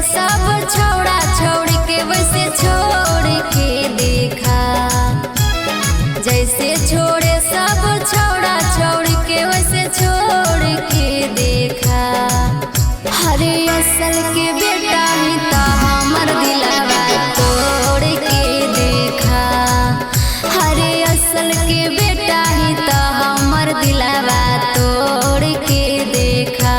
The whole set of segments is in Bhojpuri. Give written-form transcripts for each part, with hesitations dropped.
सब छौड़ा छौड़ी के वैसे छोड़ के देखा। जैसे छोड़े सब छौड़ा छौड़ी के वैसे छोड़ के देखा। हरे असल के बेटा ही ता हमर दिलवा तोड़ के देखा। हरे असल के बेटा ही ता हमर दिलवा तोड़ के देखा।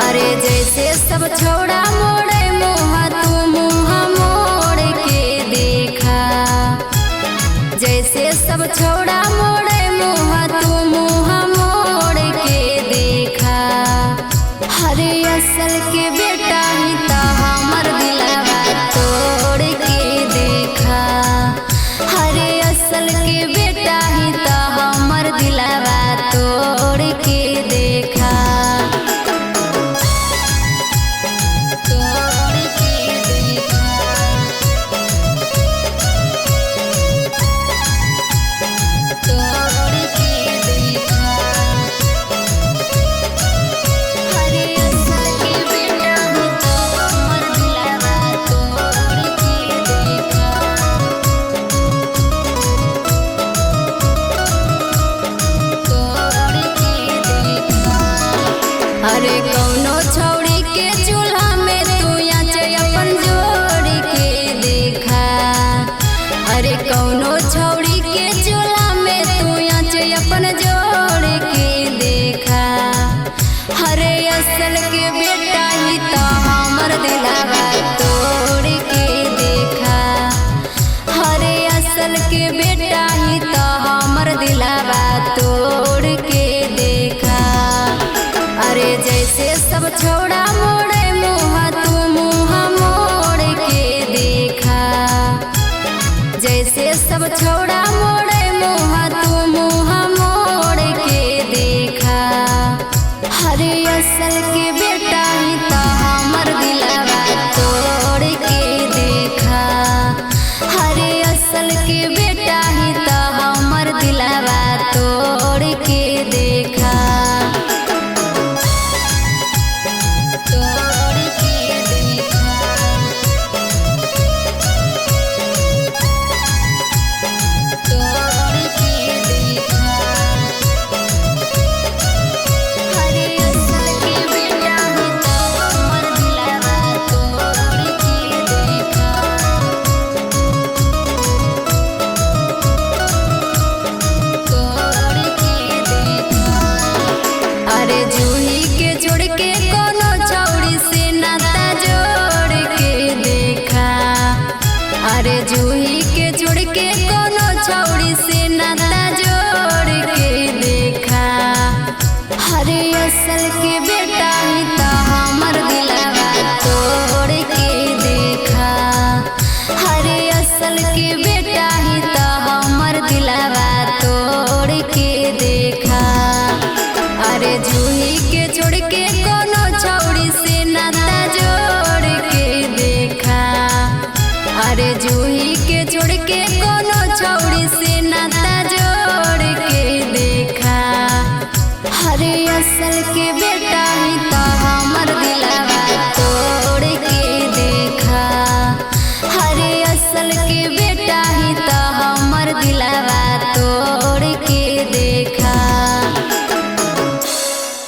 अरे जैसे सब छौड़ा मोड़े मुँह तू मुँह मोड़ के देखा। जैसे सब छौड़ा मोड़े मुँह तू मुँह मोड़ के देखा। हरे असल के बेटा ही ता हमर दिलवा तोड़ के देखा। हरे असल के बेटा ही ता हमर दिलवा तोड़ के देखा। अरे कौनो छौड़ी के चूल्हा में तू आँच अपन जोड़ के देखा। अरे कौनो छौड़ी के चूल्हा में तू आँच अपन जोड़ के देखा। हरे असल के बेटा ही तो हमर दिलवा तोड़ के देखा। हरे असल के बेटा ही तो हमर दिलवा तोड़ के देखा। अरे जैसे सब छौड़ा मोड़े मुँह तू मुँह मोड़ के देखा। जैसे सब छौड़ा मोड़े मुँह तू मुँह मोड़ के देखा। हरे असल के बेटा ही तो हमर दिलवा तोड़ के देखा। हरे असल के बेटा ही तो हमर दिलवा तोड़ के देखा। अरे जूही के जोड़ के कोनो छौड़ी से नाता जोड़ के देखा। अरे जूही के जोड़ के कोनो छौड़ी से नाता जोड़ के देखा। हरे असल के बेटा ही तो हमर दिलवा तोड़ के देखा। हरे असल के बेटा ही तो हमर दिलवा तोड़ के देखा। अरे जूही के जोड़ के कोनो छौड़ी से नाता जोड़ के देखा। अरे जूही के जोड़ के कोनो छौड़ी से नाता जोड़ के देखा। हरे असल के बेटा ही तो हमर दिलवा तोड़ के देखा। हरे असल के बेटा ही तो हमर दिलवा